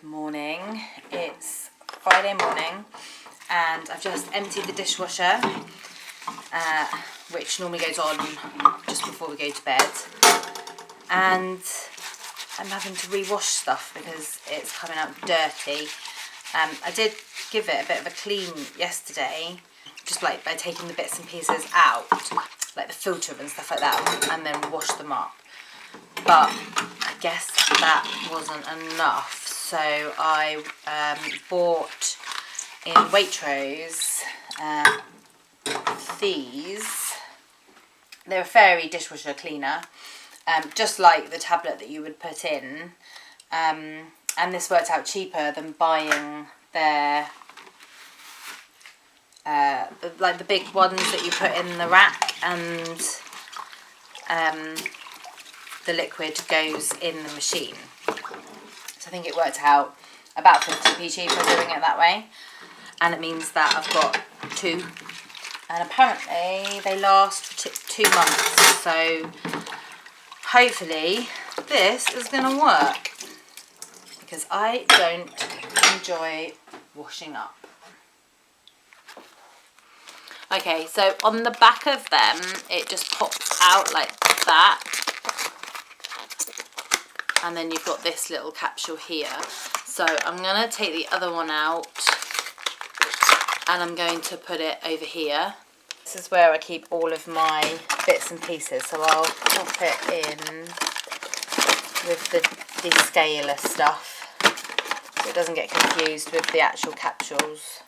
morning. It's Friday morning and I've just emptied the dishwasher, which normally goes on just before we go to bed, and I'm having to re-wash stuff because it's coming out dirty. I did give it a bit of a clean yesterday, just like by taking the bits and pieces out, like the filter and stuff like that, and then wash them up. But I guess that wasn't enough, so I bought in Waitrose these. They're a fairy dishwasher cleaner, just like the tablet that you would put in, and this worked out cheaper than buying their like the big ones that you put in the rack, and the liquid goes in the machine. So I think it worked out about 50p cheaper doing it that way, and it means that I've got two, and apparently they last for 2 months, so hopefully this is going to work, because I don't enjoy washing up. Okay, so on the back of them it just pops out like that, and then you've got this little capsule here. So I'm going to take the other one out and I'm going to put it over here. This is where I keep all of my bits and pieces, so I'll pop it in with the descaler stuff so it doesn't get confused with the actual capsules.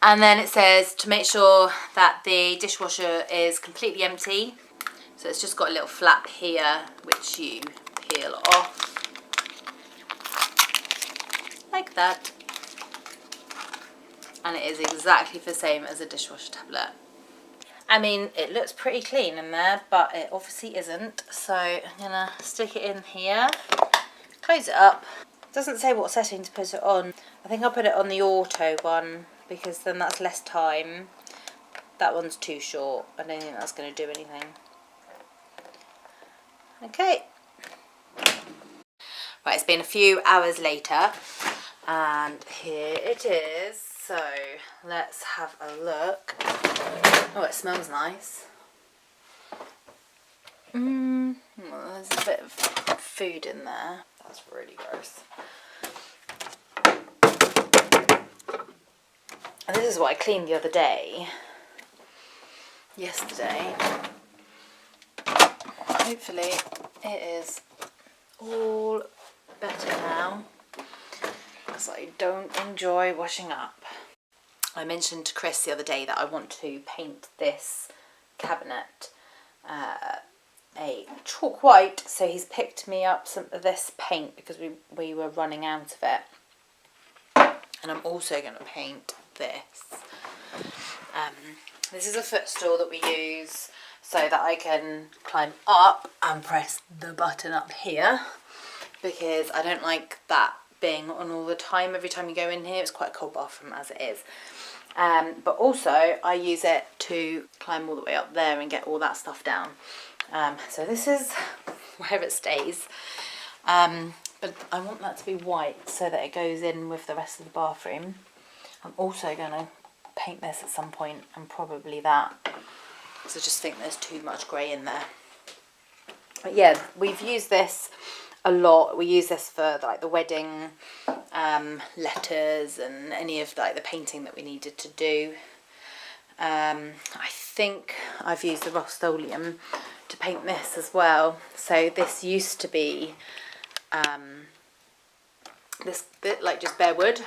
And then it says to make sure that the dishwasher is completely empty. So it's just got a little flap here which you peel off like that, and it is exactly the same as a dishwasher tablet. I mean, it looks pretty clean in there, but it obviously isn't, so I'm gonna stick it in here, close it up. It doesn't say what setting to put it on. I think I'll put it on the auto one because then that's less time. That one's too short. I don't think that's going to do anything. Okay. Right, it's been a few hours later and here it is. So let's have a look. Oh, it smells nice. Well, there's a bit of food in there. That's really gross. And this is what I cleaned the other day. Yesterday. Hopefully it is all better now, because I don't enjoy washing up. I mentioned to Chris the other day that I want to paint this cabinet a chalk white, so he's picked me up some of this paint because we were running out of it. And I'm also going to paint this. This is a footstool that we use so that I can climb up and press the button up here, because I don't like that being on all the time. Every time you go in here, it's quite a cold bathroom as it is. But also I use it to climb all the way up there and get all that stuff down. So this is where it stays. But I want that to be white so that it goes in with the rest of the bathroom. I'm also going to paint this at some point, and probably that, because I just think there's too much grey in there. But yeah, we've used this a lot. We use this for like the wedding letters and any of like the painting that we needed to do. I think I've used the Rust-Oleum to paint this as well. So this used to be this bit like just bare wood,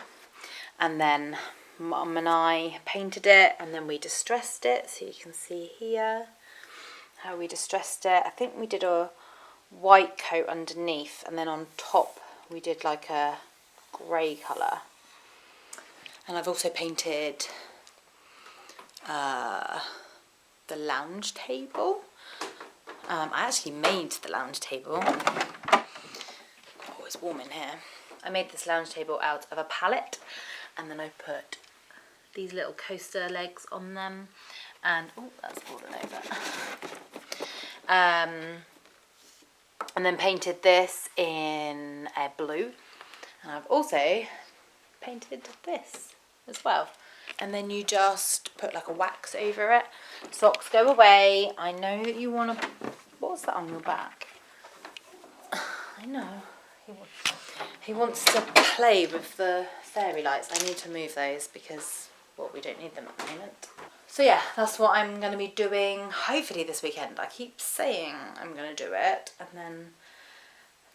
and then Mum and I painted it, and then we distressed it, so you can see here how we distressed it. I think we did a white coat underneath, and then on top we did like a grey colour. And I've also painted the lounge table. I actually made the lounge table. Oh, it's warm in here. I made this lounge table out of a palette, and then I put these little coaster legs on them, and oh, that's fallen over. And then painted this in blue, And I've also painted this as well. And then you just put like a wax over it. Socks go away. I know that you want to... What's that on your back? I know. He wants to play with the fairy lights. I need to move those because, well, we don't need them at the moment. So yeah, that's what I'm going to be doing hopefully this weekend. I keep saying I'm going to do it and then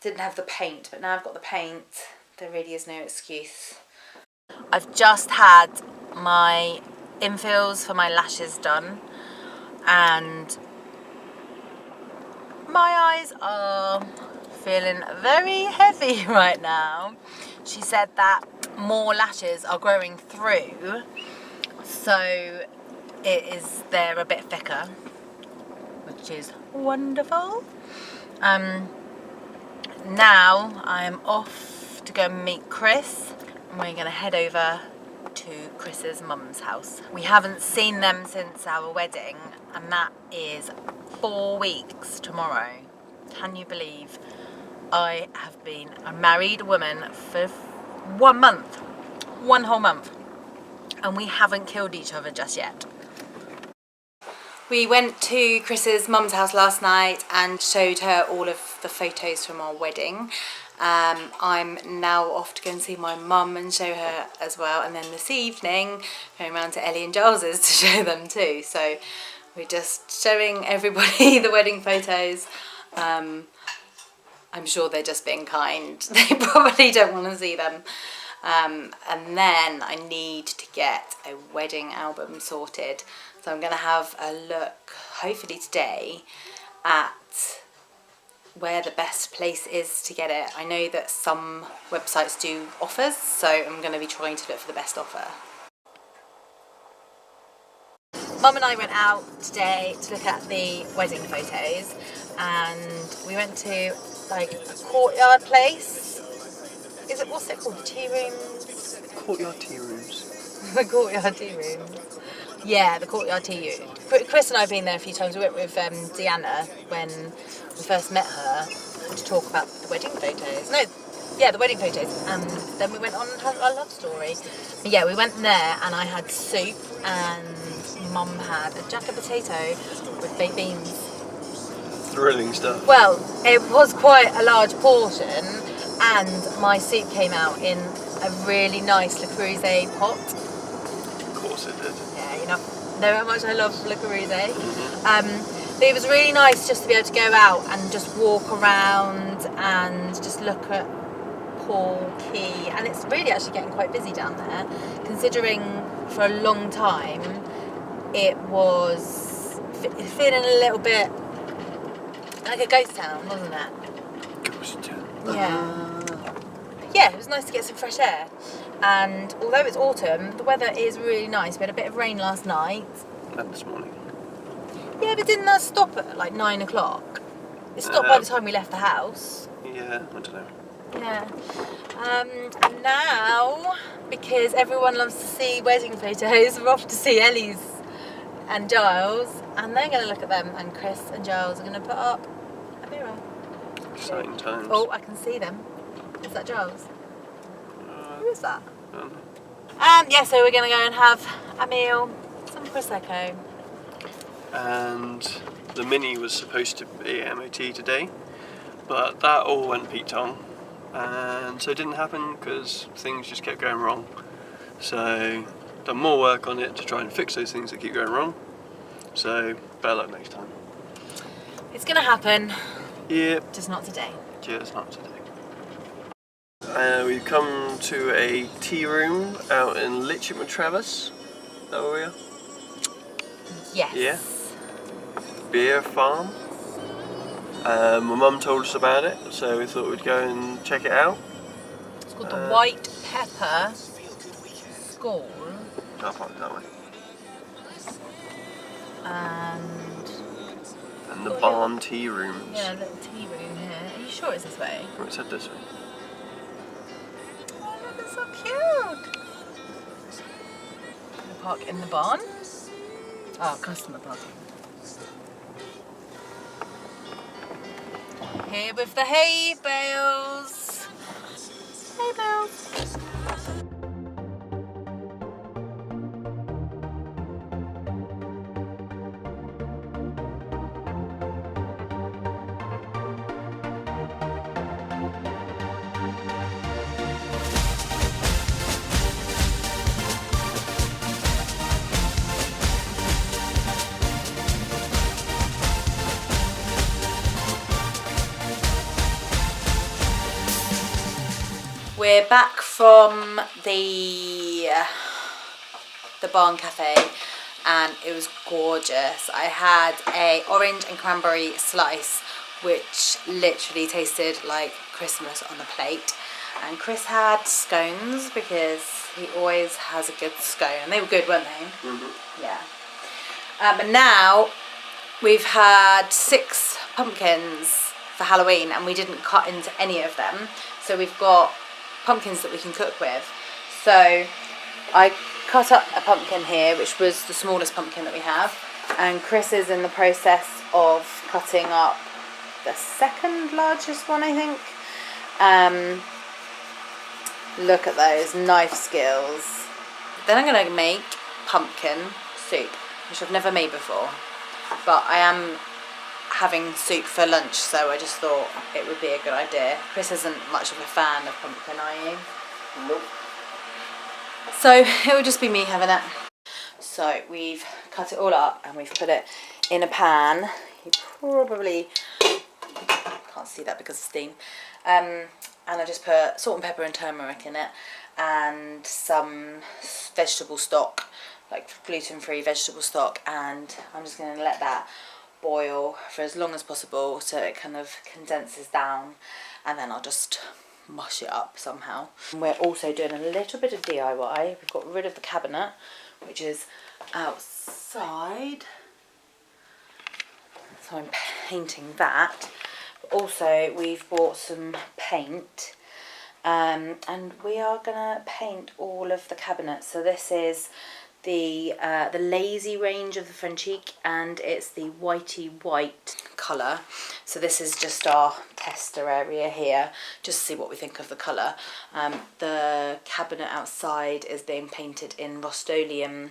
didn't have the paint, but now I've got the paint, there really is no excuse. I've just had my infills for my lashes done and my eyes are feeling very heavy right now. She said that more lashes are growing through, so they're a bit thicker, which is wonderful. Now I'm off to go and meet Chris and we're going to head over to Chris's mum's house. We haven't seen them since our wedding and that is 4 weeks tomorrow. Can you believe I have been a married woman for 1 month, 1 whole month, and we haven't killed each other just yet. We went to Chris's mum's house last night and showed her all of the photos from our wedding. I'm now off to go and see my mum and show her as well, and then this evening going around to Ellie and Giles's to show them too. So we're just showing everybody the wedding photos. I'm sure they're just being kind. They probably don't want to see them. And then I need to get a wedding album sorted. So I'm going to have a look, hopefully today, at where the best place is to get it. I know that some websites do offers, so I'm going to be trying to look for the best offer. Mum and I went out today to look at the wedding photos, and we went to like a courtyard place. What's it called? The tea rooms? Courtyard tea rooms. The courtyard tea rooms. Yeah, the courtyard tea room. Chris and I have been there a few times. We went with Deanna when we first met her to talk about the wedding photos. No, yeah, the wedding photos. And then we went on and had our love story. But yeah, we went there and I had soup and Mum had a jacket potato with baked beans. Thrilling stuff. Well, it was quite a large portion and my soup came out in a really nice Le Creuset pot. Of course it did. Yeah, you know how much I love Le Creuset. But it was really nice just to be able to go out and just walk around and just look at Paul Quay. And it's really actually getting quite busy down there, considering for a long time it was feeling a little bit like a ghost town, wasn't it? Ghost town. Yeah. Yeah, it was nice to get some fresh air. And although it's autumn, the weather is really nice. We had a bit of rain last night. And this morning. Yeah, but didn't that stop at like 9 o'clock? It stopped by the time we left the house. Yeah, I don't know. Yeah. And now, because everyone loves to see wedding photos, we're off to see Ellie's and Giles, and they're going to look at them, and Chris and Giles are going to put up a mirror. Exciting times. Oh, I can see them. Is that Giles? Who is that? I don't know. Yeah, so we're going to go and have a meal, some Prosecco. And the Mini was supposed to be MOT today, but that all went Pete Tong, and so it didn't happen because things just kept going wrong. So done more work on it to try and fix those things that keep going wrong. So better luck next time. It's going to happen. Yep. Just not today. Just not today. We've come to a tea room out in Litcham with Travis. Is that where we are? Yes. Yeah. Beer farm. My mum told us about it, so we thought we'd go and check it out. It's called the White Pepper School. I'll find it that way. And the barn tea rooms. Yeah, a little tea room here. Are you sure it's this way? Oh, it said this way. Oh, look, it's so cute. Can we park in the barn? Oh, customer parking. Here with the hay bales. Hay bales. We're back from the Barn Cafe and it was gorgeous. I had a orange and cranberry slice which literally tasted like Christmas on a plate, and Chris had scones because he always has a good scone. They were good, weren't they? Mm-hmm. Yeah. But now we've had 6 pumpkins for Halloween and we didn't cut into any of them, so we've got pumpkins that we can cook with. So I cut up a pumpkin here, which was the smallest pumpkin that we have, and Chris is in the process of cutting up the second largest one, I think. Look at those knife skills. Then I'm going to make pumpkin soup, which I've never made before, but I am having soup for lunch, so I just thought it would be a good idea. Chris isn't much of a fan of pumpkin, are you? Nope. So it would just be me having it. So we've cut it all up and we've put it in a pan. You probably can't see that because of steam. And I just put salt and pepper and turmeric in it and some vegetable stock, like gluten-free vegetable stock, and I'm just going to let that boil for as long as possible so it kind of condenses down, and then I'll just mush it up somehow. And we're also doing a little bit of DIY. We've got rid of the cabinet, which is outside, so I'm painting that. But also we've bought some paint, and we are gonna paint all of the cabinets. So this is the Lazy range of the Frenchique, and it's the whitey white colour. So this is just our tester area here, just to see what we think of the colour. The cabinet outside is being painted in Rust-Oleum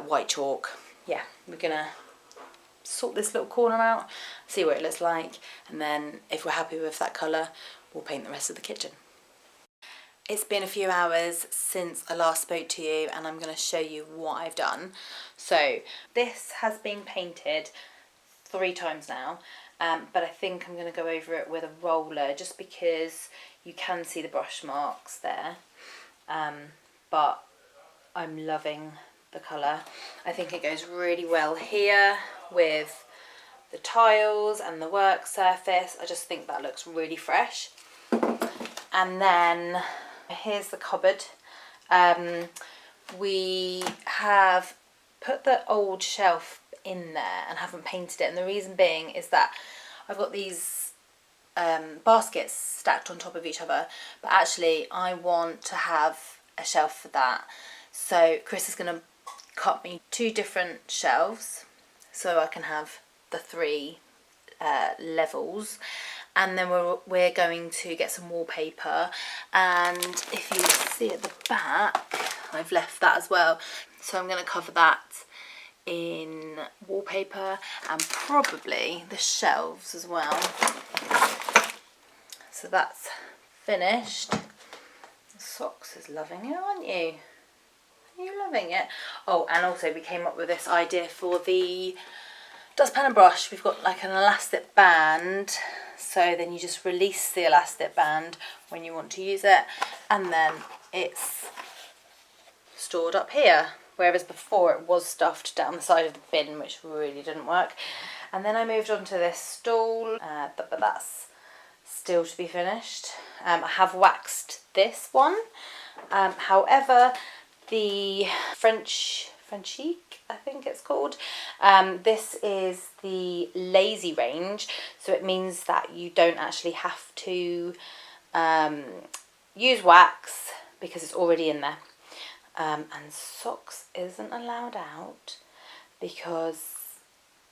white chalk. Yeah, we're gonna sort this little corner out, see what it looks like, and then if we're happy with that colour, we'll paint the rest of the kitchen. It's been a few hours since I last spoke to you, and I'm going to show you what I've done. So this has been painted 3 times now, but I think I'm going to go over it with a roller just because you can see the brush marks there, but I'm loving the colour. I think it goes really well here with the tiles and the work surface. I just think that looks really fresh. And then here's the cupboard. We have put the old shelf in there and haven't painted it, and the reason being is that I've got these baskets stacked on top of each other, but actually I want to have a shelf for that. So Chris is going to cut me 2 different shelves so I can have the 3 levels. And then we're going to get some wallpaper, and if you see at the back, I've left that as well. So I'm going to cover that in wallpaper and probably the shelves as well. So that's finished. Socks is loving it, aren't you? Are you loving it? Oh, and also we came up with this idea for the dustpan and brush. We've got like an elastic band, so then you just release the elastic band when you want to use it, and then it's stored up here, whereas before it was stuffed down the side of the bin, which really didn't work. And then I moved on to this stool, but that's still to be finished. I have waxed this one, however the Frenchique, I think it's called. This is the Lazy range, so it means that you don't actually have to use wax because it's already in there. And socks isn't allowed out because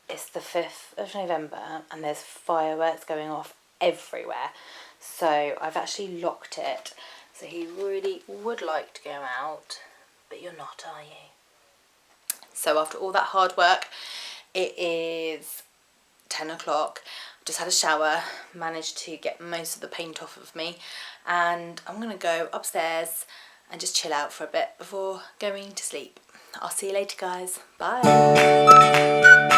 it's the 5th of November and there's fireworks going off everywhere. So I've actually locked it. So he really would like to go out, but you're not, are you? So after all that hard work, it is 10 o'clock. Just had a shower, managed to get most of the paint off of me, and I'm going to go upstairs and just chill out for a bit before going to sleep. I'll see you later, guys. Bye.